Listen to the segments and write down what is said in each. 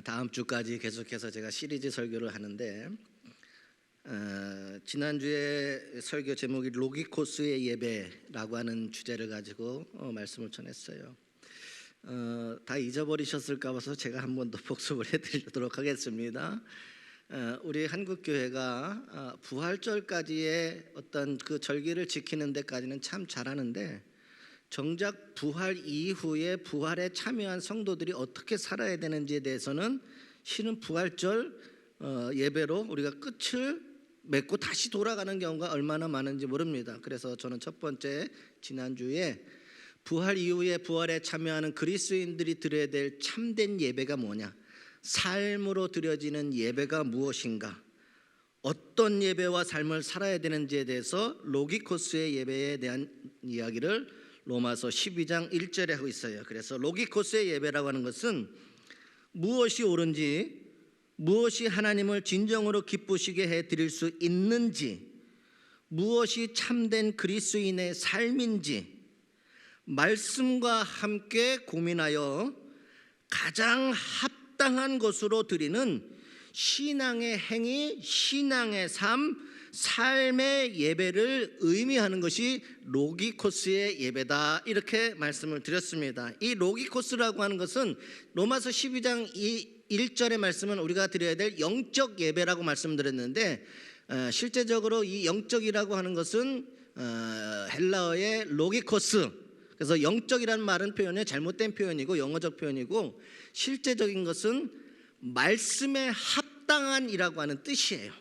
다음 주까지 계속해서 제가 시리즈 설교를 하는데 지난주에 설교 제목이 로기코스의 예배라고 하는 주제를 가지고 말씀을 전했어요. 다 잊어버리셨을까 봐서 제가 한 번 더 복습을 해드리도록 하겠습니다. 우리 한국교회가 부활절까지의 어떤 그 절기를 지키는 데까지는 참 잘하는데 정작 부활 이후에 부활에 참여한 성도들이 어떻게 살아야 되는지에 대해서는 실은 부활절 예배로 우리가 끝을 맺고 다시 돌아가는 경우가 얼마나 많은지 모릅니다. 그래서 저는 첫 번째 지난주에 부활 이후에 부활에 참여하는 그리스도인들이 드려야 될 참된 예배가 뭐냐, 삶으로 드려지는 예배가 무엇인가, 어떤 예배와 삶을 살아야 되는지에 대해서 로기코스의 예배에 대한 이야기를 로마서 12장 1절에 하고 있어요. 그래서 로기코스의 예배라고 하는 것은 무엇이 옳은지, 무엇이 하나님을 진정으로 기쁘시게 해드릴 수 있는지, 무엇이 참된 그리스도인의 삶인지 말씀과 함께 고민하여 가장 합당한 것으로 드리는 신앙의 행위, 신앙의 삶, 삶의 예배를 의미하는 것이 로기코스의 예배다, 이렇게 말씀을 드렸습니다. 이 로기코스라고 하는 것은 로마서 12장 1절의 말씀은 우리가 드려야 될 영적 예배라고 말씀드렸는데 실제적으로 이 영적이라고 하는 것은 헬라어의 로기코스, 그래서 영적이라는 말은 표현이 잘못된 표현이고 영어적 표현이고 실제적인 것은 말씀에 합당한이라고 하는 뜻이에요.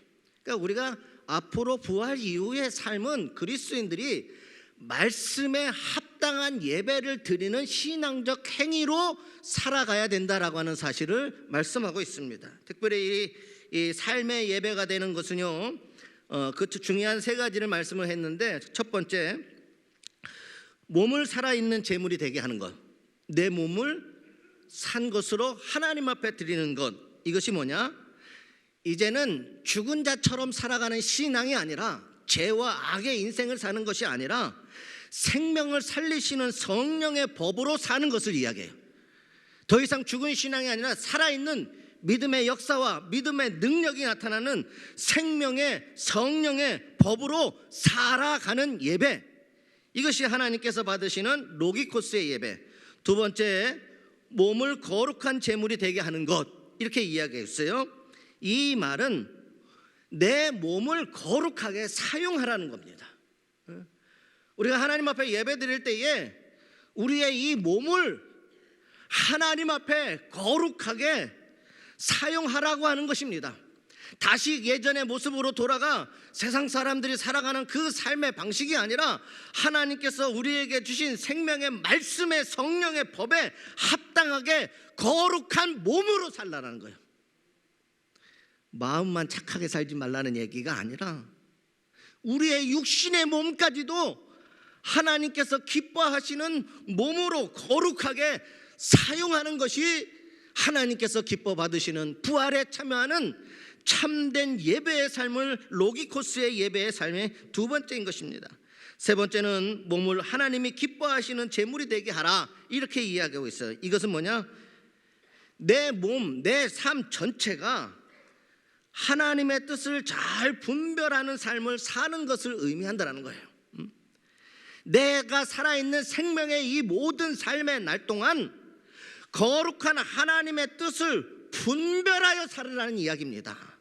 그러니까 우리가 앞으로 부활 이후의 삶은 그리스도인들이 말씀에 합당한 예배를 드리는 신앙적 행위로 살아가야 된다라고 하는 사실을 말씀하고 있습니다. 특별히 이 삶의 예배가 되는 것은요, 그 중요한 세 가지를 말씀을 했는데, 첫 번째, 몸을 살아있는 제물이 되게 하는 것, 내 몸을 산 것으로 하나님 앞에 드리는 것. 이것이 뭐냐? 이제는 죽은 자처럼 살아가는 신앙이 아니라, 죄와 악의 인생을 사는 것이 아니라 생명을 살리시는 성령의 법으로 사는 것을 이야기해요. 더 이상 죽은 신앙이 아니라 살아있는 믿음의 역사와 믿음의 능력이 나타나는 생명의 성령의 법으로 살아가는 예배, 이것이 하나님께서 받으시는 로기코스의 예배. 두 번째, 몸을 거룩한 제물이 되게 하는 것, 이렇게 이야기했어요. 이 말은 내 몸을 거룩하게 사용하라는 겁니다. 우리가 하나님 앞에 예배 드릴 때에 우리의 이 몸을 하나님 앞에 거룩하게 사용하라고 하는 것입니다. 다시 예전의 모습으로 돌아가 세상 사람들이 살아가는 그 삶의 방식이 아니라 하나님께서 우리에게 주신 생명의 말씀의 성령의 법에 합당하게 거룩한 몸으로 살라는 거예요. 마음만 착하게 살지 말라는 얘기가 아니라 우리의 육신의 몸까지도 하나님께서 기뻐하시는 몸으로 거룩하게 사용하는 것이 하나님께서 기뻐 받으시는 부활에 참여하는 참된 예배의 삶을 로기코스의 예배의 삶의 두 번째인 것입니다. 세 번째는 몸을 하나님이 기뻐하시는 제물이 되게 하라, 이렇게 이야기하고 있어요. 이것은 뭐냐? 내 몸, 내 삶 전체가 하나님의 뜻을 잘 분별하는 삶을 사는 것을 의미한다는 거예요. 내가 살아있는 생명의 이 모든 삶의 날 동안 거룩한 하나님의 뜻을 분별하여 살으라는 이야기입니다.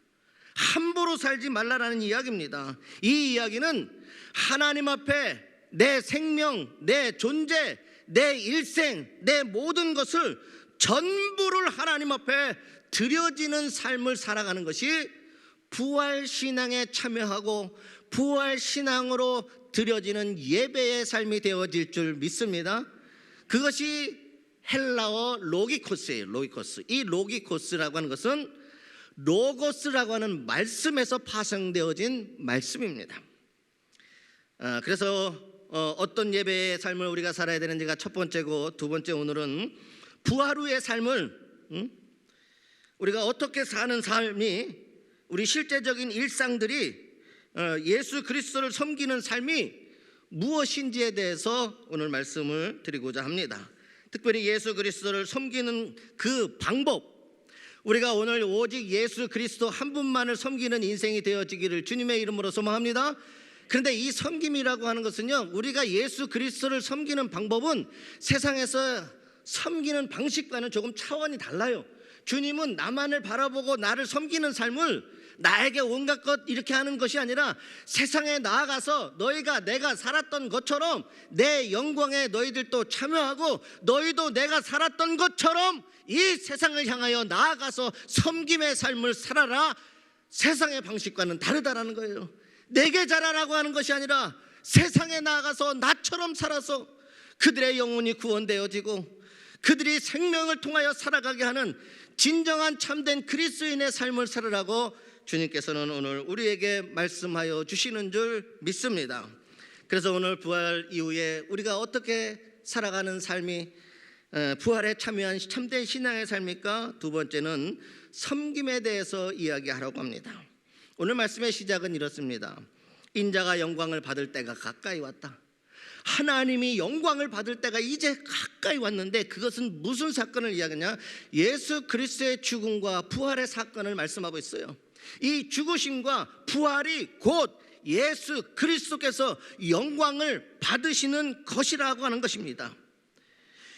함부로 살지 말라라는 이야기입니다. 이 이야기는 하나님 앞에 내 생명, 내 존재, 내 일생, 내 모든 것을 전부를 하나님 앞에 드려지는 삶을 살아가는 것이 부활신앙에 참여하고 부활신앙으로 드려지는 예배의 삶이 되어질 줄 믿습니다. 그것이 헬라어 로기코스예요. 로기코스. 이 로기코스라고 하는 것은 로고스라고 하는 말씀에서 파생되어진 말씀입니다. 그래서 어떤 예배의 삶을 우리가 살아야 되는지가 첫 번째고, 두 번째, 오늘은 부활 후의 삶을 우리가 어떻게 사는 삶이, 우리 실제적인 일상들이 예수 그리스도를 섬기는 삶이 무엇인지에 대해서 오늘 말씀을 드리고자 합니다. 특별히 예수 그리스도를 섬기는 그 방법, 우리가 오늘 오직 예수 그리스도 한 분만을 섬기는 인생이 되어지기를 주님의 이름으로 소망합니다. 그런데 이 섬김이라고 하는 것은요, 우리가 예수 그리스도를 섬기는 방법은 세상에서 섬기는 방식과는 조금 차원이 달라요. 주님은 나만을 바라보고 나를 섬기는 삶을 나에게 온갖 것 이렇게 하는 것이 아니라 세상에 나아가서 너희가 내가 살았던 것처럼 내 영광에 너희들도 참여하고 너희도 내가 살았던 것처럼 이 세상을 향하여 나아가서 섬김의 삶을 살아라. 세상의 방식과는 다르다라는 거예요. 내게 잘하라고 하는 것이 아니라 세상에 나아가서 나처럼 살아서 그들의 영혼이 구원되어지고 그들이 생명을 통하여 살아가게 하는 진정한 참된 그리스도인의 삶을 살으라고 주님께서는 오늘 우리에게 말씀하여 주시는 줄 믿습니다. 그래서 오늘 부활 이후에 우리가 어떻게 살아가는 삶이 부활에 참여한 참된 신앙의 삶입니까? 두 번째는 섬김에 대해서 이야기하려고 합니다. 오늘 말씀의 시작은 이렇습니다. 인자가 영광을 받을 때가 가까이 왔다. 하나님이 영광을 받을 때가 이제 가까이 왔는데 그것은 무슨 사건을 이야기하냐? 예수 그리스도의 죽음과 부활의 사건을 말씀하고 있어요. 이 죽으심과 부활이 곧 예수 그리스도께서 영광을 받으시는 것이라고 하는 것입니다.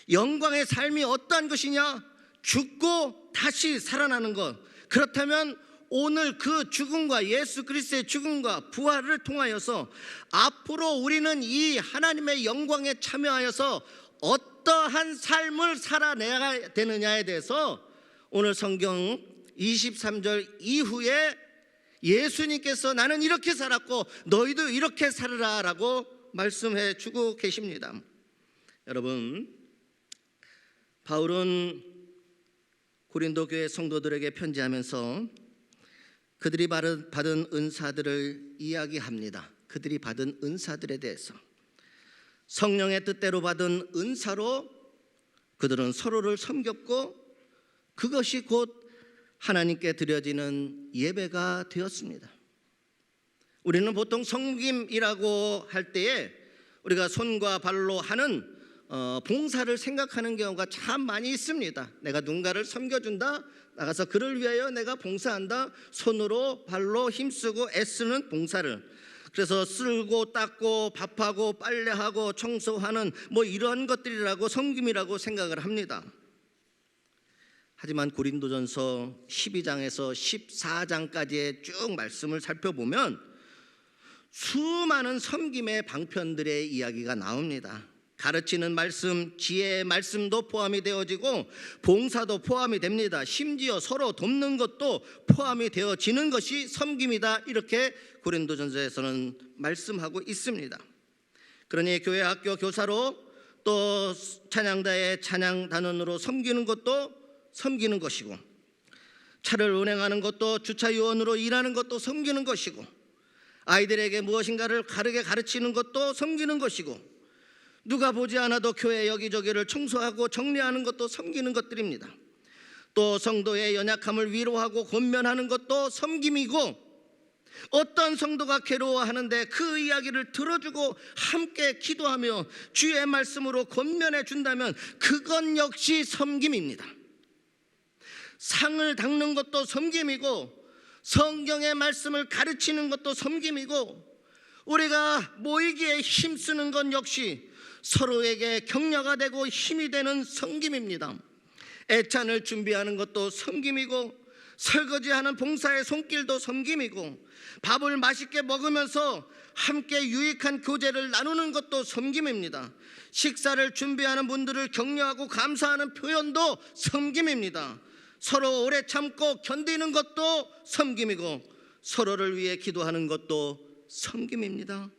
영광의 삶이 어떠한 것이냐? 죽고 다시 살아나는 것. 그렇다면 오늘 그 죽음과 예수 그리스도의 죽음과 부활을 통하여서 앞으로 우리는 이 하나님의 영광에 참여하여서 어떠한 삶을 살아내야 되느냐에 대해서 오늘 성경 23절 이후에 예수님께서 나는 이렇게 살았고 너희도 이렇게 살으라 라고 말씀해 주고 계십니다. 여러분, 바울은 고린도 교회 성도들에게 편지하면서 그들이 받은 은사들을 이야기합니다. 그들이 받은 은사들에 대해서 성령의 뜻대로 받은 은사로 그들은 서로를 섬겼고 그것이 곧 하나님께 드려지는 예배가 되었습니다. 우리는 보통 섬김이라고 할 때에 우리가 손과 발로 하는 봉사를 생각하는 경우가 참 많이 있습니다. 내가 누군가를 섬겨준다, 나가서 그를 위하여 내가 봉사한다, 손으로 발로 힘쓰고 애쓰는 봉사를. 그래서 쓸고 닦고 밥하고 빨래하고 청소하는 이런 것들이라고 섬김이라고 생각을 합니다. 하지만 고린도전서 12장에서 14장까지의 쭉 말씀을 살펴보면 수많은 섬김의 방편들의 이야기가 나옵니다. 가르치는 말씀, 지혜의 말씀도 포함이 되어지고 봉사도 포함이 됩니다. 심지어 서로 돕는 것도 포함이 되어지는 것이 섬김이다, 이렇게 고린도전서에서는 말씀하고 있습니다. 그러니 교회 학교 교사로 또 찬양다의 찬양단원으로 섬기는 것도 섬기는 것이고, 차를 운행하는 것도 주차 요원으로 일하는 것도 섬기는 것이고, 아이들에게 무엇인가를 바르게 가르치는 것도 섬기는 것이고, 누가 보지 않아도 교회 여기저기를 청소하고 정리하는 것도 섬기는 것들입니다. 또 성도의 연약함을 위로하고 권면하는 것도 섬김이고, 어떤 성도가 괴로워하는데 그 이야기를 들어주고 함께 기도하며 주의 말씀으로 권면해 준다면 그건 역시 섬김입니다. 상을 닦는 것도 섬김이고, 성경의 말씀을 가르치는 것도 섬김이고, 우리가 모이기에 힘쓰는 건 역시 서로에게 격려가 되고 힘이 되는 섬김입니다. 애찬을 준비하는 것도 섬김이고, 설거지하는 봉사의 손길도 섬김이고, 밥을 맛있게 먹으면서 함께 유익한 교제를 나누는 것도 섬김입니다. 식사를 준비하는 분들을 격려하고 감사하는 표현도 섬김입니다. 서로 오래 참고 견디는 것도 섬김이고, 서로를 위해 기도하는 것도 섬김입니다.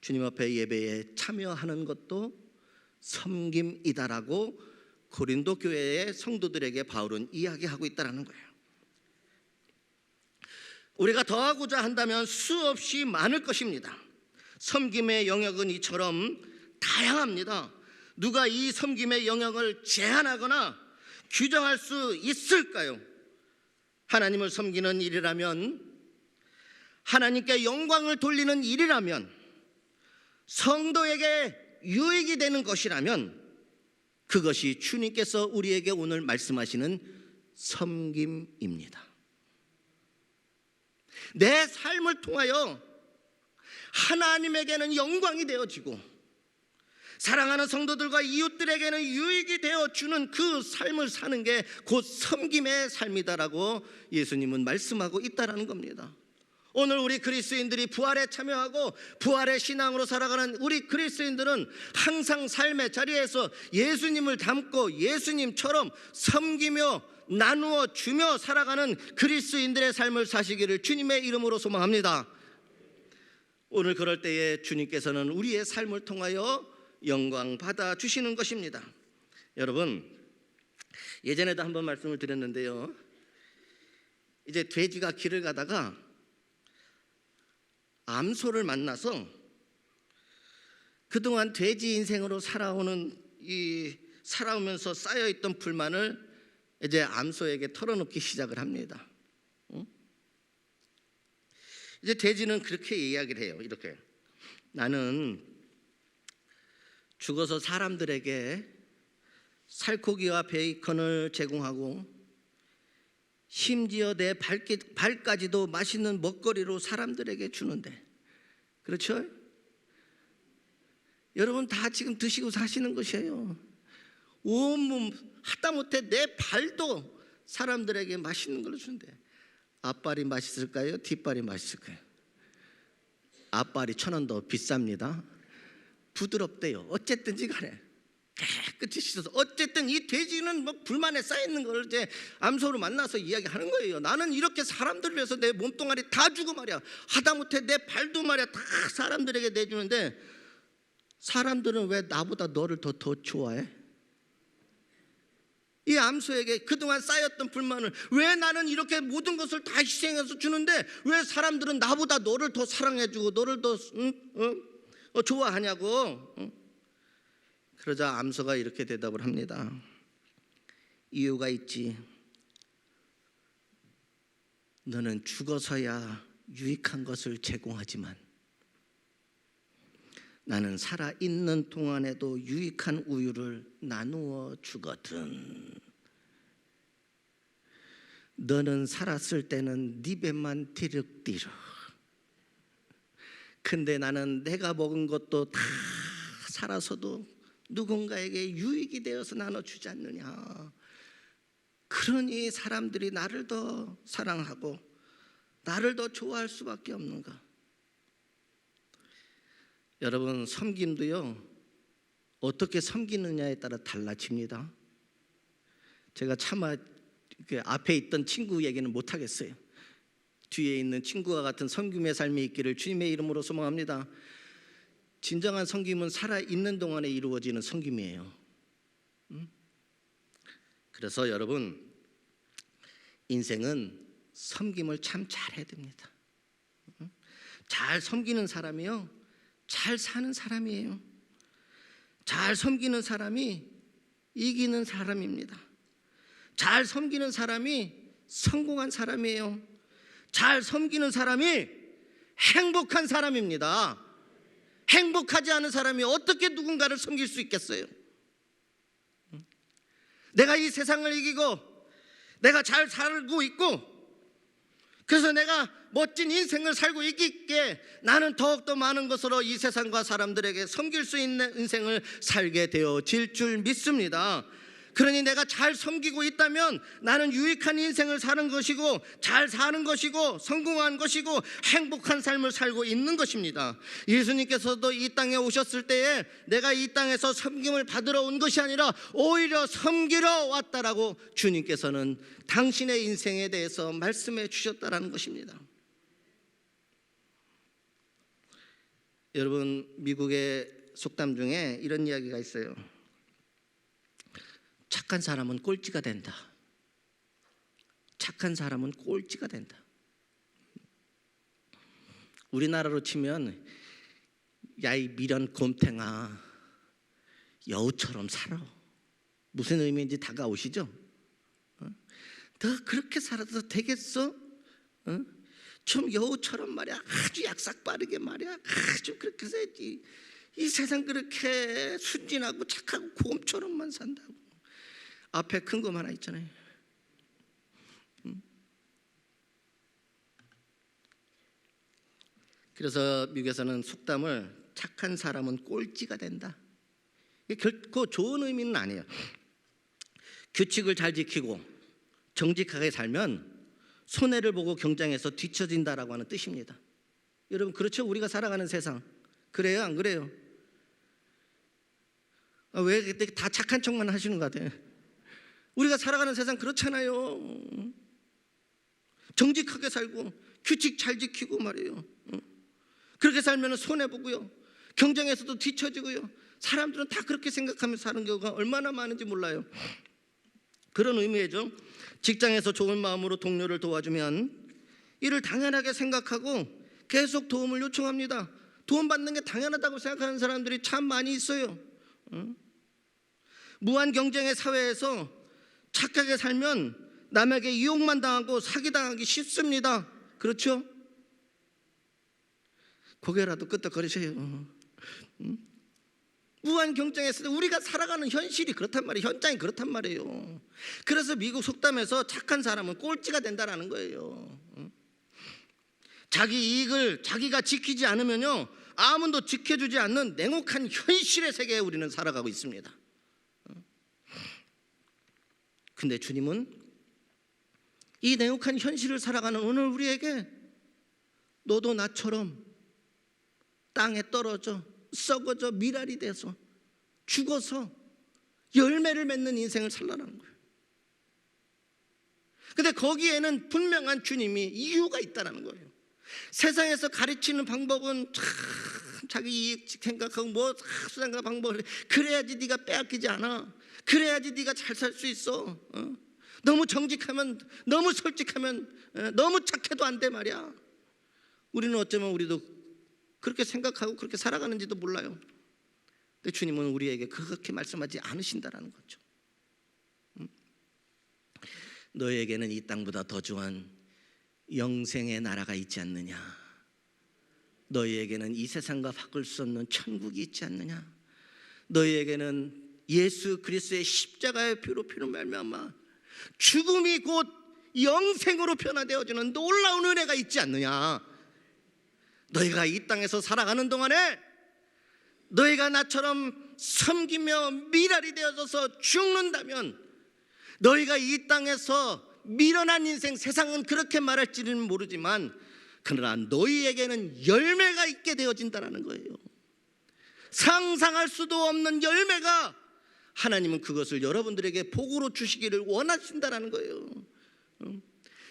주님 앞에 예배에 참여하는 것도 섬김이다라고 고린도 교회의 성도들에게 바울은 이야기하고 있다는 거예요. 우리가 더하고자 한다면 수없이 많을 것입니다. 섬김의 영역은 이처럼 다양합니다. 누가 이 섬김의 영역을 제한하거나 규정할 수 있을까요? 하나님을 섬기는 일이라면, 하나님께 영광을 돌리는 일이라면, 성도에게 유익이 되는 것이라면 그것이 주님께서 우리에게 오늘 말씀하시는 섬김입니다. 내 삶을 통하여 하나님에게는 영광이 되어지고 사랑하는 성도들과 이웃들에게는 유익이 되어주는 그 삶을 사는 게 곧 섬김의 삶이다라고 예수님은 말씀하고 있다라는 겁니다. 오늘 우리 그리스도인들이 부활에 참여하고 부활의 신앙으로 살아가는 우리 그리스도인들은 항상 삶의 자리에서 예수님을 닮고 예수님처럼 섬기며 나누어 주며 살아가는 그리스도인들의 삶을 사시기를 주님의 이름으로 소망합니다. 오늘 그럴 때에 주님께서는 우리의 삶을 통하여 영광 받아 주시는 것입니다. 여러분, 예전에도 한번 말씀을 드렸는데요, 이제 돼지가 길을 가다가 암소를 만나서 그동안 돼지 인생으로 살아오면서 쌓여있던 불만을 이제 암소에게 털어놓기 시작을 합니다. 이제 돼지는 그렇게 이야기를 해요. 이렇게, 나는 죽어서 사람들에게 살코기와 베이컨을 제공하고 심지어 내 발까지도 맛있는 먹거리로 사람들에게 주는데, 그렇죠? 여러분 다 지금 드시고 사시는 것이에요. 온몸, 하다못해 내 발도 사람들에게 맛있는 걸 주는데, 앞발이 맛있을까요? 뒷발이 맛있을까요? 앞발이 1,000원 더 비쌉니다. 부드럽대요. 어쨌든지 간에 깨끗이 씻어서, 어쨌든 이 돼지는 뭐 불만에 쌓여있는 걸 이제 암소로 만나서 이야기하는 거예요. 나는 이렇게 사람들을 위해서 내 몸뚱아리 다 주고 말이야, 하다못해 내 발도 말이야 다 사람들에게 내주는데, 사람들은 왜 나보다 너를 더 좋아해? 이 암소에게 그동안 쌓였던 불만을, 왜 나는 이렇게 모든 것을 다 희생해서 주는데 왜 사람들은 나보다 너를 더 사랑해주고 너를 더 좋아하냐고. 그러자 암소가 이렇게 대답을 합니다. 이유가 있지. 너는 죽어서야 유익한 것을 제공하지만 나는 살아있는 동안에도 유익한 우유를 나누어 주거든. 너는 살았을 때는 네 배만 디륵디륵, 근데 나는 내가 먹은 것도 다 살아서도 누군가에게 유익이 되어서 나눠주지 않느냐. 그러니 사람들이 나를 더 사랑하고 나를 더 좋아할 수밖에 없는가. 여러분, 섬김도요, 어떻게 섬기느냐에 따라 달라집니다. 제가 차마 앞에 있던 친구 얘기는 못하겠어요. 뒤에 있는 친구와 같은 섬김의 삶이 있기를 주님의 이름으로 소망합니다. 진정한 섬김은 살아있는 동안에 이루어지는 섬김이에요. 그래서 여러분, 인생은 섬김을 참 잘해야 됩니다. 잘 섬기는 사람이요, 잘 사는 사람이에요. 잘 섬기는 사람이 이기는 사람입니다. 잘 섬기는 사람이 성공한 사람이에요. 잘 섬기는 사람이 행복한 사람입니다. 행복하지 않은 사람이 어떻게 누군가를 섬길 수 있겠어요? 내가 이 세상을 이기고 내가 잘 살고 있고 그래서 내가 멋진 인생을 살고 있기에 나는 더욱더 많은 것으로 이 세상과 사람들에게 섬길 수 있는 인생을 살게 되어질 줄 믿습니다. 그러니 내가 잘 섬기고 있다면 나는 유익한 인생을 사는 것이고 잘 사는 것이고 성공한 것이고 행복한 삶을 살고 있는 것입니다. 예수님께서도 이 땅에 오셨을 때에 내가 이 땅에서 섬김을 받으러 온 것이 아니라 오히려 섬기러 왔다라고 주님께서는 당신의 인생에 대해서 말씀해 주셨다라는 것입니다. 여러분, 미국의 속담 중에 이런 이야기가 있어요. 착한 사람은 꼴찌가 된다. 착한 사람은 꼴찌가 된다. 우리나라로 치면 야 이 미련 곰탱아 여우처럼 살아. 무슨 의미인지 다가오시죠? 너 그렇게 살아도 되겠어? 좀 여우처럼 말이야, 아주 약삭 빠르게 말이야, 아주 그렇게 살지. 이 세상 그렇게 순진하고 착하고 곰처럼만 산다고. 앞에 큰 거 하나 있잖아요. 그래서 미국에서는 속담을 착한 사람은 꼴찌가 된다. 이게 결코 좋은 의미는 아니에요. 규칙을 잘 지키고 정직하게 살면 손해를 보고 경쟁에서 뒤처진다라고 하는 뜻입니다. 여러분 그렇죠? 우리가 살아가는 세상 그래요? 안 그래요? 왜 그때 다 착한 척만 하시는 것 같아요? 우리가 살아가는 세상 그렇잖아요. 정직하게 살고 규칙 잘 지키고 말이에요. 그렇게 살면 손해보고요, 경쟁에서도 뒤처지고요. 사람들은 다 그렇게 생각하면서 사는 경우가 얼마나 많은지 몰라요. 그런 의미에죠. 직장에서 좋은 마음으로 동료를 도와주면 이를 당연하게 생각하고 계속 도움을 요청합니다. 도움받는 게 당연하다고 생각하는 사람들이 참 많이 있어요. 무한 경쟁의 사회에서 착하게 살면 남에게 이용만 당하고 사기당하기 쉽습니다. 그렇죠? 고개라도 끄덕거리세요. 무한 경쟁에서 우리가 살아가는 현실이 그렇단 말이에요. 현장이 그렇단 말이에요. 그래서 미국 속담에서 착한 사람은 꼴찌가 된다라는 거예요. 자기 이익을 자기가 지키지 않으면요, 아무도 지켜주지 않는 냉혹한 현실의 세계에 우리는 살아가고 있습니다. 근데 주님은 이 냉혹한 현실을 살아가는 오늘 우리에게 너도 나처럼 땅에 떨어져 썩어져 미랄이 돼서 죽어서 열매를 맺는 인생을 살라는 거예요. 근데 거기에는 분명한 주님이 이유가 있다는 거예요. 세상에서 가르치는 방법은 참 자기 이익 생각하고 뭐 수단과 방법을, 그래야지 네가 빼앗기지 않아, 그래야지 네가 잘 살 수 있어. 너무 정직하면, 너무 솔직하면, 너무 착해도 안 돼 말이야. 우리는 어쩌면 우리도 그렇게 생각하고 그렇게 살아가는지도 몰라요. 근데 주님은 우리에게 그렇게 말씀하지 않으신다라는 거죠. 너에게는 이 땅보다 더 좋은 영생의 나라가 있지 않느냐, 너희에게는 이 세상과 바꿀 수 없는 천국이 있지 않느냐, 너희에게는 예수 그리스도의 십자가의 피로 말미암아 죽음이 곧 영생으로 변화되어지는 놀라운 은혜가 있지 않느냐. 너희가 이 땅에서 살아가는 동안에 너희가 나처럼 섬기며 미랄이 되어져서 죽는다면, 너희가 이 땅에서 미련한 인생, 세상은 그렇게 말할지는 모르지만 그러나 너희에게는 열매가 있게 되어진다는 거예요. 상상할 수도 없는 열매가, 하나님은 그것을 여러분들에게 복으로 주시기를 원하신다는 거예요.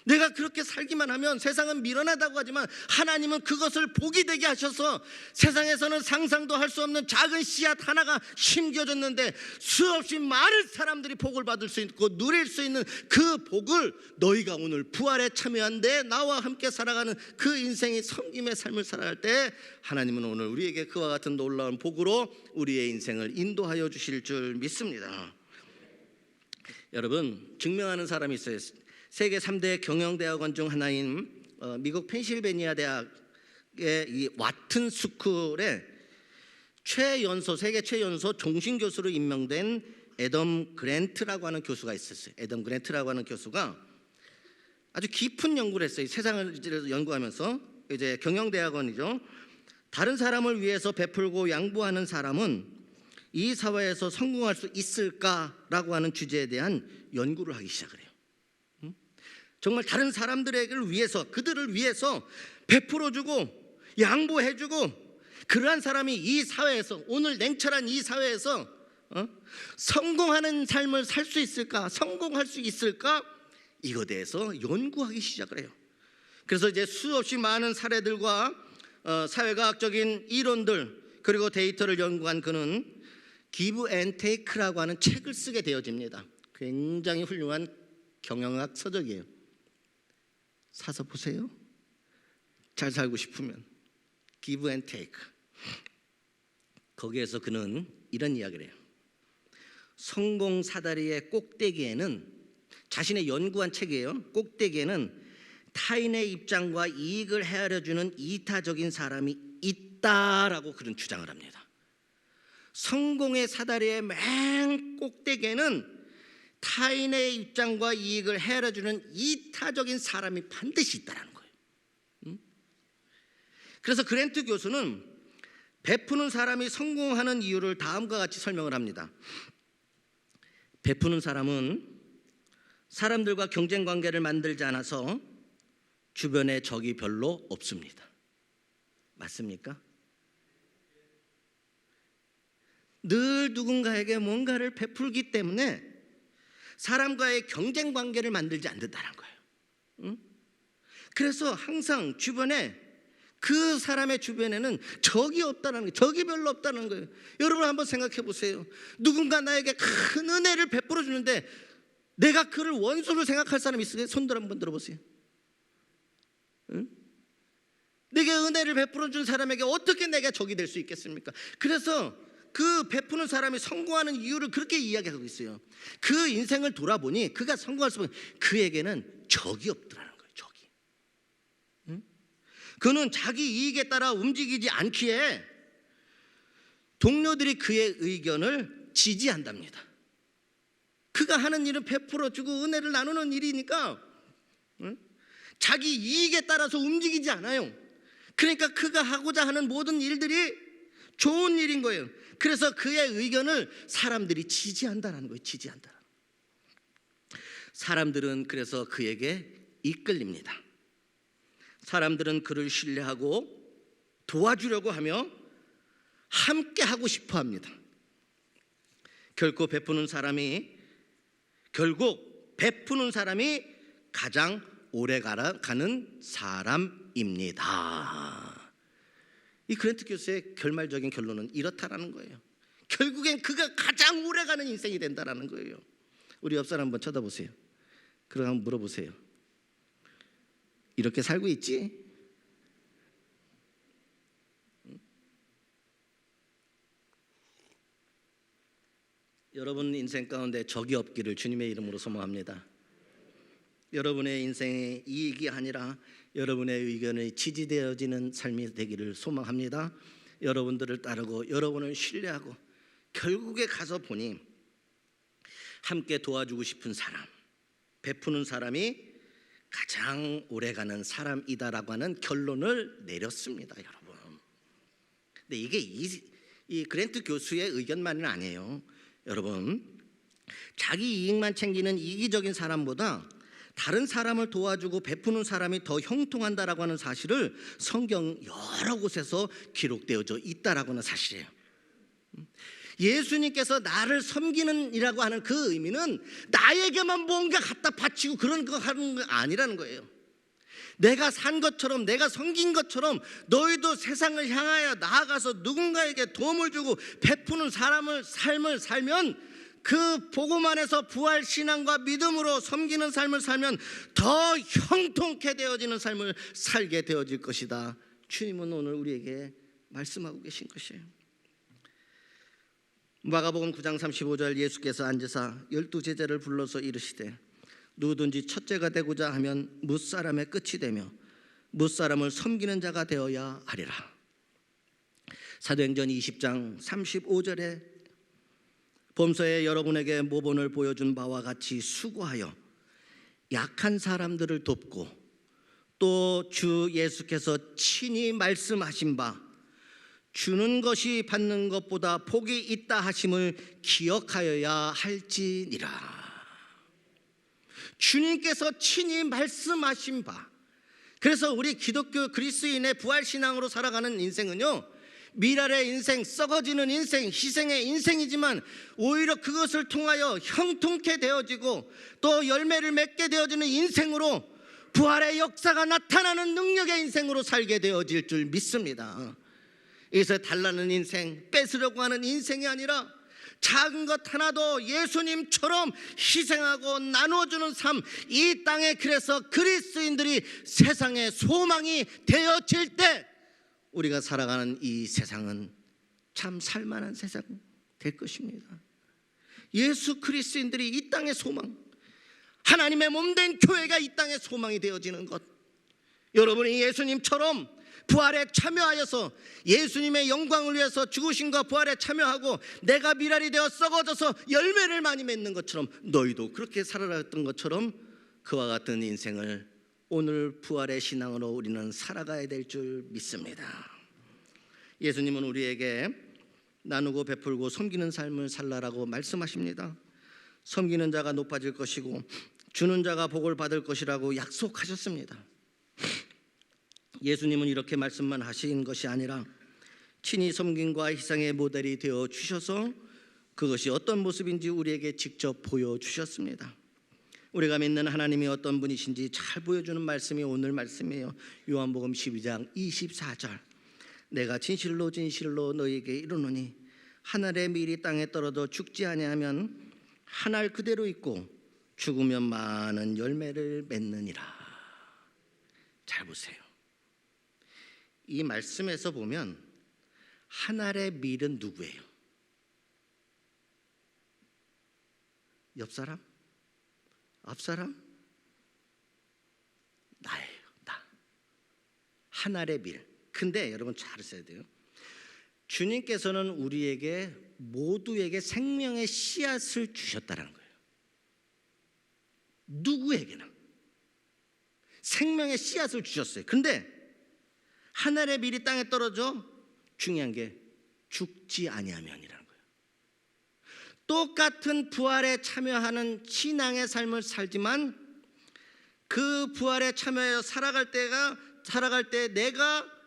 내가 그렇게 살기만 하면 세상은 미련하다고 하지만 하나님은 그것을 복이 되게 하셔서 세상에서는 상상도 할 수 없는 작은 씨앗 하나가 심겨졌는데 수없이 많은 사람들이 복을 받을 수 있고 누릴 수 있는 그 복을 너희가 오늘 부활에 참여한 데 나와 함께 살아가는 그 인생의 섬김의 삶을 살아갈 때 하나님은 오늘 우리에게 그와 같은 놀라운 복으로 우리의 인생을 인도하여 주실 줄 믿습니다. 여러분, 증명하는 사람이 있어요. 세계 3대 경영대학원 중 하나인 미국 펜실베니아 대학의 이 와튼 스쿨의 세계 최연소 종신교수로 임명된 애덤 그랜트라고 하는 교수가 있었어요. 애덤 그랜트라고 하는 교수가 아주 깊은 연구를 했어요. 세상을 연구하면서. 이제 경영대학원이죠. 다른 사람을 위해서 베풀고 양보하는 사람은 이 사회에서 성공할 수 있을까라고 하는 주제에 대한 연구를 하기 시작을 해요. 정말 다른 사람들을 위해서, 그들을 위해서 베풀어주고 양보해주고, 그러한 사람이 이 사회에서, 오늘 냉철한 이 사회에서 성공하는 삶을 살 수 있을까, 성공할 수 있을까, 이거에 대해서 연구하기 시작을 해요. 그래서 이제 수없이 많은 사례들과 사회과학적인 이론들 그리고 데이터를 연구한 그는 Give and Take라고 하는 책을 쓰게 되어집니다. 굉장히 훌륭한 경영학 서적이에요. 사서 보세요. 잘 살고 싶으면 Give and Take. 거기에서 그는 이런 이야기를 해요. 성공 사다리의 꼭대기에는, 자신의 연구한 책이에요, 꼭대기에는 타인의 입장과 이익을 헤아려주는 이타적인 사람이 있다라고 그는 주장을 합니다. 성공의 사다리의 맨 꼭대기에는 타인의 입장과 이익을 헤아려주는 이타적인 사람이 반드시 있다는 거예요. 그래서 그랜트 교수는 베푸는 사람이 성공하는 이유를 다음과 같이 설명을 합니다. 베푸는 사람은 사람들과 경쟁 관계를 만들지 않아서 주변에 적이 별로 없습니다. 맞습니까? 늘 누군가에게 뭔가를 베풀기 때문에 사람과의 경쟁 관계를 만들지 않는다는 거예요. 응? 그래서 항상 주변에 그 사람의 주변에는 적이 없다는 거예요. 적이 별로 없다는 거예요. 여러분 한번 생각해 보세요. 누군가 나에게 큰 은혜를 베풀어 주는데 내가 그를 원수로 생각할 사람이 있으세요? 손들 한번 들어보세요. 응? 내게 은혜를 베풀어 준 사람에게 어떻게 내가 적이 될 수 있겠습니까? 그래서 그 베푸는 사람이 성공하는 이유를 그렇게 이야기하고 있어요. 그 인생을 돌아보니 그가 성공할 수 있는 그에게는 적이 없더라는 거예요. 적이. 응? 그는 자기 이익에 따라 움직이지 않기에 동료들이 그의 의견을 지지한답니다. 그가 하는 일은 베풀어주고 은혜를 나누는 일이니까 응? 자기 이익에 따라서 움직이지 않아요. 그러니까 그가 하고자 하는 모든 일들이 좋은 일인 거예요. 그래서 그의 의견을 사람들이 지지한다는 거예요. 지지한다. 사람들은 그래서 그에게 이끌립니다. 사람들은 그를 신뢰하고 도와주려고 하며 함께 하고 싶어 합니다. 결국 베푸는 사람이 가장 오래 가는 사람입니다. 이 그랜트 교수의 결말적인 결론은 이렇다라는 거예요. 결국엔 그가 가장 오래가는 인생이 된다라는 거예요. 우리 옆 사람 한번 쳐다보세요. 그럼 한번 물어보세요. 이렇게 살고 있지? 여러분 인생 가운데 적이 없기를 주님의 이름으로 소망합니다. 여러분의 인생의 이익이 아니라 여러분의 의견이 지지되어지는 삶이 되기를 소망합니다. 여러분들을 따르고 여러분을 신뢰하고 결국에 가서 보니 함께 도와주고 싶은 사람, 베푸는 사람이 가장 오래가는 사람이다라고 하는 결론을 내렸습니다. 여러분. 근데 이게 이 그랜트 교수의 의견만은 아니에요. 여러분, 자기 이익만 챙기는 이기적인 사람보다 다른 사람을 도와주고 베푸는 사람이 더 형통한다라고 하는 사실을 성경 여러 곳에서 기록되어져 있다라고 하는 사실이에요. 예수님께서 나를 섬기는 이라고 하는 그 의미는 나에게만 뭔가 갖다 바치고 그런 거 하는 거 아니라는 거예요. 내가 산 것처럼 내가 섬긴 것처럼 너희도 세상을 향하여 나아가서 누군가에게 도움을 주고 베푸는 삶을 살면 그 복음 안에서 부활 신앙과 믿음으로 섬기는 삶을 살면 더 형통케 되어지는 삶을 살게 되어질 것이다. 주님은 오늘 우리에게 말씀하고 계신 것이에요. 마가복음 9장 35절 예수께서 앉으사 12제자를 불러서 이르시되 누구든지 첫째가 되고자 하면 무사람의 끝이 되며 무사람을 섬기는 자가 되어야 하리라. 사도행전 20장 35절에 범서에 여러분에게 모본을 보여준 바와 같이 수고하여 약한 사람들을 돕고 또 주 예수께서 친히 말씀하신 바 주는 것이 받는 것보다 복이 있다 하심을 기억하여야 할지니라. 주님께서 친히 말씀하신 바. 그래서 우리 기독교 그리스도인의 부활신앙으로 살아가는 인생은요, 미랄의 인생, 썩어지는 인생, 희생의 인생이지만 오히려 그것을 통하여 형통케 되어지고 또 열매를 맺게 되어지는 인생으로 부활의 역사가 나타나는 능력의 인생으로 살게 되어질 줄 믿습니다. 이것을 달라는 인생, 뺏으려고 하는 인생이 아니라 작은 것 하나도 예수님처럼 희생하고 나누어주는 삶, 이 땅에 그래서 그리스도인들이 세상의 소망이 되어질 때 우리가 살아가는 이 세상은 참 살만한 세상 될 것입니다. 예수 그리스도인들이 이 땅의 소망, 하나님의 몸된 교회가 이 땅의 소망이 되어지는 것, 여러분이 예수님처럼 부활에 참여하여서 예수님의 영광을 위해서 죽으심과 부활에 참여하고 내가 미랄이 되어 썩어져서 열매를 많이 맺는 것처럼 너희도 그렇게 살아갔던 것처럼 그와 같은 인생을 오늘 부활의 신앙으로 우리는 살아가야 될 줄 믿습니다. 예수님은 우리에게 나누고 베풀고 섬기는 삶을 살라라고 말씀하십니다. 섬기는 자가 높아질 것이고 주는 자가 복을 받을 것이라고 약속하셨습니다. 예수님은 이렇게 말씀만 하신 것이 아니라 친히 섬김과 희생의 모델이 되어 주셔서 그것이 어떤 모습인지 우리에게 직접 보여주셨습니다. 우리가 믿는 하나님이 어떤 분이신지 잘 보여주는 말씀이 오늘 말씀이에요. 요한복음 12장 24절. 내가 진실로 진실로 너희에게 이르노니 하늘의 밀이 땅에 떨어져 죽지 아니하면 한 알 그대로 있고 죽으면 많은 열매를 맺느니라. 잘 보세요. 이 말씀에서 보면 한 알의 밀은 누구예요? 옆 사람? 앞 사람? 나예요. 나. 한 알의 밀. 근데 여러분 잘 아셔야 돼요. 주님께서는 우리에게 모두에게 생명의 씨앗을 주셨다는 거예요. 누구에게나 생명의 씨앗을 주셨어요. 근데 한 알의 밀이 땅에 떨어져 중요한 게 죽지 아니하면이라는 거예요. 똑같은 부활에 참여하는 신앙의 삶을 살지만 그 부활에 참여하여 살아갈 때 내가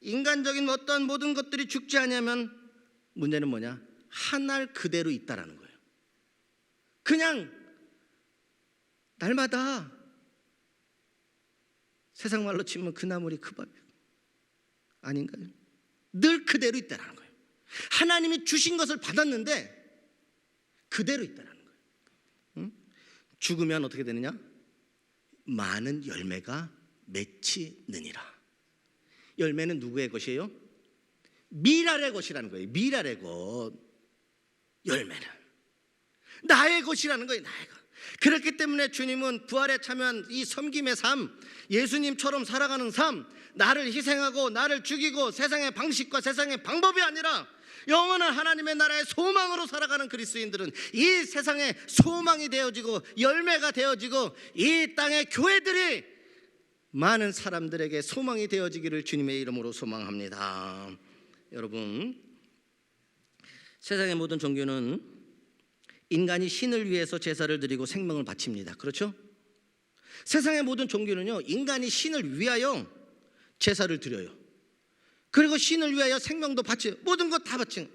인간적인 어떤 모든 것들이 죽지 않으면 문제는 뭐냐? 한 알 그대로 있다라는 거예요. 그냥 날마다 세상 말로 치면 그 나물이 그 밥 아닌가요? 늘 그대로 있다라는 거예요. 하나님이 주신 것을 받았는데 그대로 있다라는 거예요. 응? 죽으면 어떻게 되느냐? 많은 열매가 맺히느니라. 열매는 누구의 것이에요? 미랄의 것이라는 거예요. 미랄의 것. 열매는 나의 것이라는 거예요. 나의 것. 그렇기 때문에 주님은 부활에 참여한 이 섬김의 삶, 예수님처럼 살아가는 삶, 나를 희생하고 나를 죽이고 세상의 방식과 세상의 방법이 아니라 영원한 하나님의 나라의 소망으로 살아가는 그리스도인들은 이 세상의 소망이 되어지고 열매가 되어지고 이 땅의 교회들이 많은 사람들에게 소망이 되어지기를 주님의 이름으로 소망합니다. 여러분, 세상의 모든 종교는 인간이 신을 위해서 제사를 드리고 생명을 바칩니다. 그렇죠? 세상의 모든 종교는요, 인간이 신을 위하여 제사를 드려요. 그리고 신을 위하여 생명도 바쳐요. 모든 것 다 바쳐요.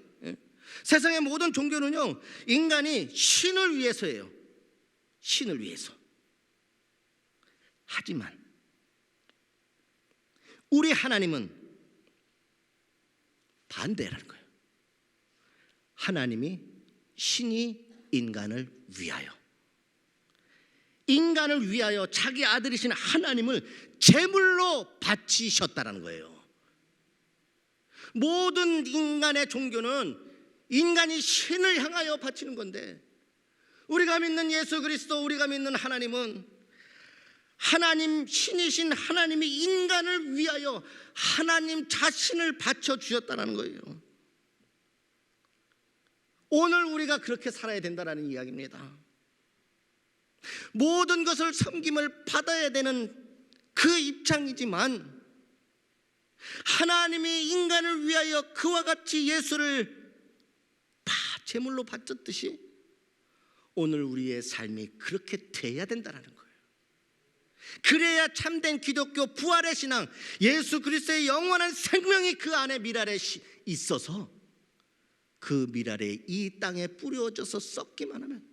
세상의 모든 종교는요, 인간이 신을 위해서예요. 신을 위해서. 하지만 우리 하나님은 반대라는 거예요. 하나님이 신이 인간을 위하여, 인간을 위하여 자기 아들이신 하나님을 제물로 바치셨다는 거예요. 모든 인간의 종교는 인간이 신을 향하여 바치는 건데 우리가 믿는 예수 그리스도, 우리가 믿는 하나님은 하나님, 신이신 하나님이 인간을 위하여 하나님 자신을 바쳐 주셨다는 거예요. 오늘 우리가 그렇게 살아야 된다는 이야기입니다. 모든 것을 섬김을 받아야 되는 그 입장이지만 하나님이 인간을 위하여 그와 같이 예수를 다 제물로 바쳤듯이 오늘 우리의 삶이 그렇게 돼야 된다는 거예요. 그래야 참된 기독교 부활의 신앙, 예수 그리스도의 영원한 생명이 그 안에 미랄에 있어서 그 미랄에 이 땅에 뿌려져서 썩기만 하면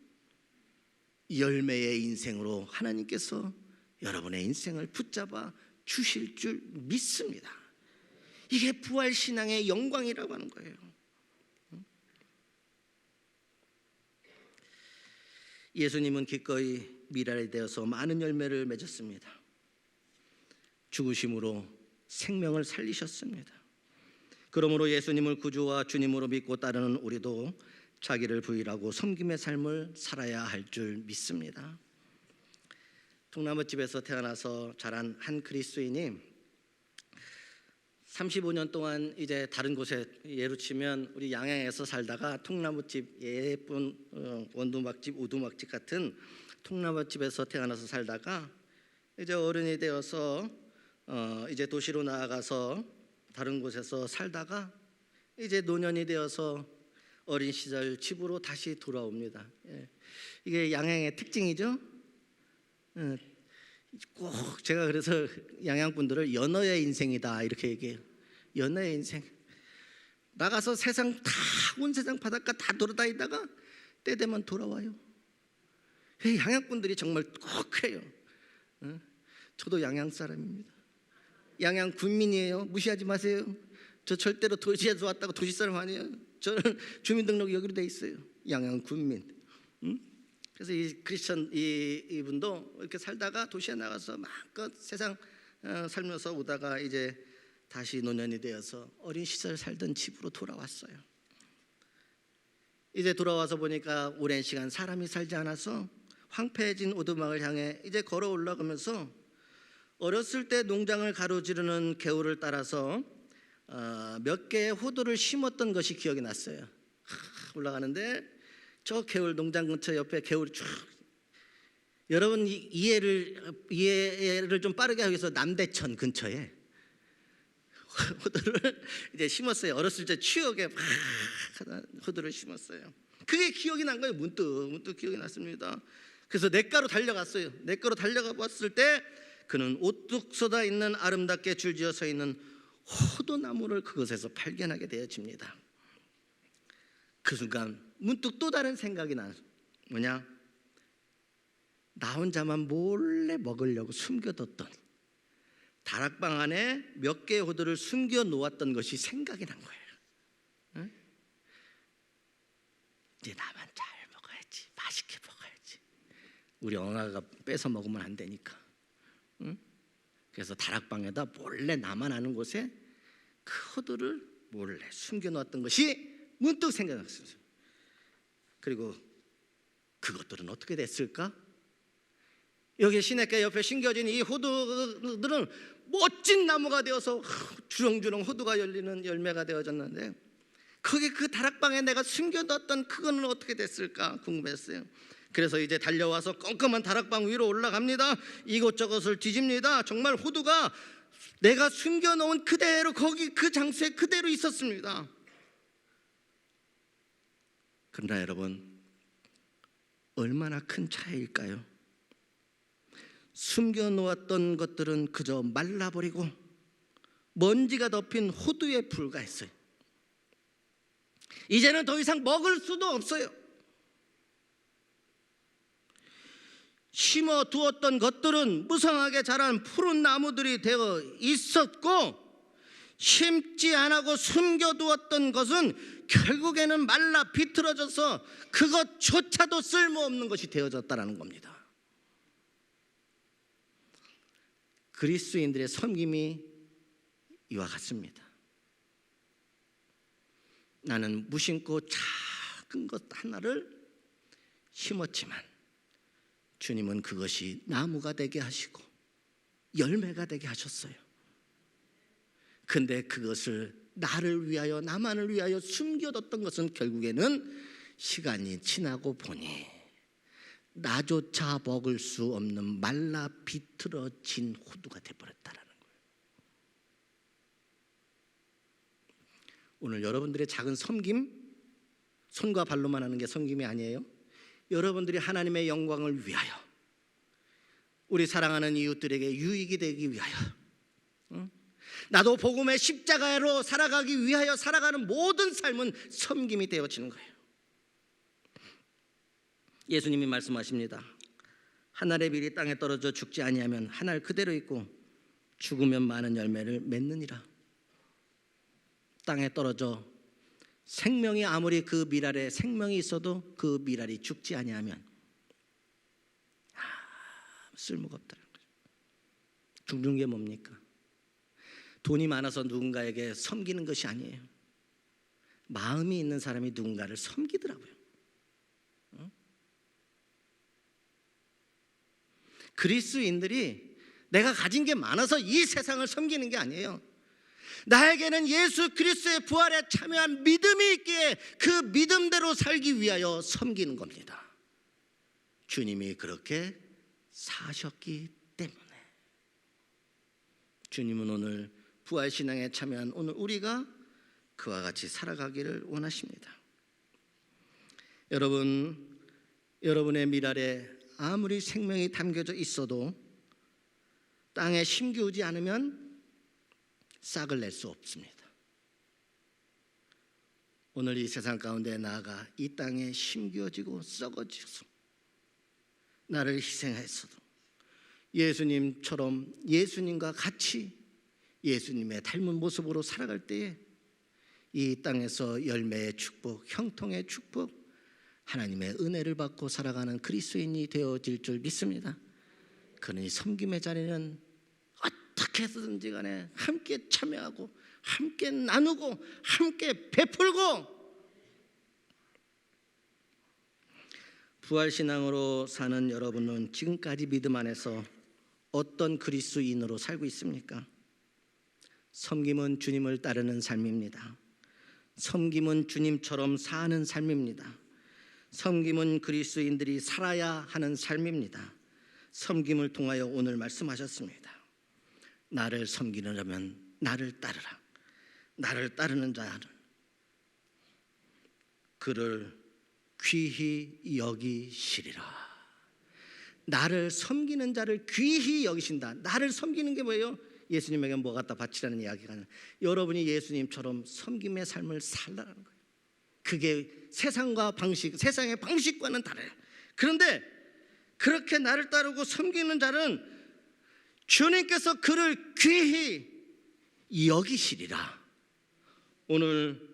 열매의 인생으로 하나님께서 여러분의 인생을 붙잡아 주실 줄 믿습니다. 이게 부활 신앙의 영광이라고 하는 거예요. 예수님은 기꺼이 미랄이 되어서 많은 열매를 맺었습니다. 죽으심으로 생명을 살리셨습니다. 그러므로 예수님을 구주와 주님으로 믿고 따르는 우리도 자기를 부인하고 섬김의 삶을 살아야 할 줄 믿습니다. 통나무집에서 태어나서 자란 한 그리스도인이 35년 동안 이제 다른 곳에, 예로 치면 우리 양양에서 살다가 통나무집, 예쁜 원두막집, 우두막집 같은 통나무집에서 태어나서 살다가 이제 어른이 되어서 이제 도시로 나아가서 다른 곳에서 살다가 이제 노년이 되어서 어린 시절 집으로 다시 돌아옵니다. 예. 이게 양양의 특징이죠. 꼭 제가 그래서 양양분들을 연어의 인생이다 이렇게 얘기해요. 연어의 인생. 나가서 세상 다 온 세상 바닷가 다 돌아다니다가 때 되면 돌아와요. 양양분들이 정말 꼭 그래요. 저도 양양 사람입니다. 양양 군민이에요. 무시하지 마세요. 저 절대로 도시에서 왔다고 도시 사람 아니에요. 저는 주민등록이 여기로 돼 있어요. 양양 군민. 그래서 이 크리스천 이분도 이렇게 살다가 도시에 나가서 마음껏 세상 살면서 오다가 이제 다시 노년이 되어서 어린 시절 살던 집으로 돌아왔어요. 이제 돌아와서 보니까 오랜 시간 사람이 살지 않아서 황폐해진 오두막을 향해 이제 걸어 올라가면서 어렸을 때 농장을 가로지르는 개울을 따라서 몇 개의 호두를 심었던 것이 기억이 났어요. 올라가는데 저 개울 농장 근처 옆에 개울이 쭉. 여러분 이해를 좀 빠르게 하기 위해서 남대천 근처에 호두를 이제 심었어요. 어렸을 때 추억에 막 호두를 심었어요. 그게 기억이 난 거예요. 문득 기억이 났습니다. 그래서 냇가로 달려갔어요. 냇가로 달려가 봤을 때 그는 오뚝 쏟아 있는 아름답게 줄지어 서 있는 호두나무를 그곳에서 발견하게 되어집니다. 그 순간 문득 또 다른 생각이 나요. 뭐냐? 나 혼자만 몰래 먹으려고 숨겨뒀던 다락방 안에 몇 개의 호두를 숨겨 놓았던 것이 생각이 난 거예요. 응? 이제 나만 잘 먹어야지, 맛있게 먹어야지. 우리 엉아가 뺏어 먹으면 안 되니까. 응? 그래서 다락방에다 몰래 나만 아는 곳에 그 호두를 몰래 숨겨 놓았던 것이 문득 생각났어요. 그리고 그것들은 어떻게 됐을까? 여기 시냇가 옆에 심겨진 이 호두들은 멋진 나무가 되어서 주렁주렁 호두가 열리는 열매가 되어졌는데 거기 그 다락방에 내가 숨겨뒀던 그거는 어떻게 됐을까 궁금했어요. 그래서 이제 달려와서 껌껌한 다락방 위로 올라갑니다. 이곳저곳을 뒤집니다. 정말 호두가 내가 숨겨놓은 그대로 거기 그 장소에 그대로 있었습니다. 그러나 여러분, 얼마나 큰 차이일까요? 숨겨놓았던 것들은 그저 말라버리고 먼지가 덮인 호두에 불과했어요. 이제는 더 이상 먹을 수도 없어요. 심어 두었던 것들은 무성하게 자란 푸른 나무들이 되어 있었고, 심지 않고 숨겨두었던 것은 결국에는 말라 비틀어져서 그것조차도 쓸모없는 것이 되어졌다는 겁니다. 그리스도인들의 섬김이 이와 같습니다. 나는 무심코 작은 것 하나를 심었지만 주님은 그것이 나무가 되게 하시고 열매가 되게 하셨어요. 근데 그것을 나를 위하여, 나만을 위하여 숨겨뒀던 것은 결국에는 시간이 지나고 보니 나조차 먹을 수 없는 말라 비틀어진 호두가 되어버렸다는 거예요. 오늘 여러분들의 작은 섬김, 손과 발로만 하는 게 섬김이 아니에요. 여러분들이 하나님의 영광을 위하여, 우리 사랑하는 이웃들에게 유익이 되기 위하여, 나도 복음의 십자가로 살아가기 위하여 살아가는 모든 삶은 섬김이 되어지는 거예요. 예수님이 말씀하십니다. 한 알의 밀이 땅에 떨어져 죽지 아니하면 한 알 그대로 있고 죽으면 많은 열매를 맺느니라. 땅에 떨어져 생명이 아무리 그 밀알에 생명이 있어도 그 밀알이 죽지 아니하면 쓸모가 없다는 거죠. 죽는 게 뭡니까? 돈이 많아서 누군가에게 섬기는 것이 아니에요. 마음이 있는 사람이 누군가를 섬기더라고요. 그리스도인들이 내가 가진 게 많아서 이 세상을 섬기는 게 아니에요. 나에게는 예수 그리스도의 부활에 참여한 믿음이 있기에 그 믿음대로 살기 위하여 섬기는 겁니다. 주님이 그렇게 사셨기 때문에. 주님은 오늘 부활신앙에 참여한 오늘 우리가 그와 같이 살아가기를 원하십니다. 여러분, 여러분의 미랄에 아무리 생명이 담겨져 있어도 땅에 심기우지 않으면 싹을 낼 수 없습니다. 오늘 이 세상 가운데 나아가 이 땅에 심기워지고 썩어지고 나를 희생했어도 예수님처럼 예수님과 같이 예수님의 닮은 모습으로 살아갈 때에 이 땅에서 열매의 축복, 형통의 축복, 하나님의 은혜를 받고 살아가는 그리스도인이 되어질 줄 믿습니다. 그러니 섬김의 자리는 어떻게 해서든지 간에 함께 참여하고 함께 나누고 함께 베풀고, 부활신앙으로 사는 여러분은 지금까지 믿음 안에서 어떤 그리스도인으로 살고 있습니까? 섬김은 주님을 따르는 삶입니다. 섬김은 주님처럼 사는 삶입니다. 섬김은 그리스도인들이 살아야 하는 삶입니다. 섬김을 통하여 오늘 말씀하셨습니다. 나를 섬기려면 나를 따르라. 나를 따르는 자는 그를 귀히 여기시리라. 나를 섬기는 자를 귀히 여기신다. 나를 섬기는 게 뭐예요? 예수님에게 뭐 갖다 바치라는 이야기가 아니라 여러분이 예수님처럼 섬김의 삶을 살라는 거예요. 그게 세상의 방식과는 달라요. 그런데 그렇게 나를 따르고 섬기는 자는 주님께서 그를 귀히 여기시리라. 오늘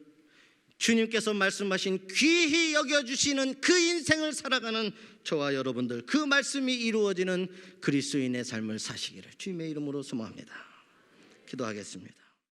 주님께서 말씀하신 귀히 여겨주시는 그 인생을 살아가는 저와 여러분들, 그 말씀이 이루어지는 그리스도인의 삶을 사시기를 주님의 이름으로 소망합니다. 기도하겠습니다.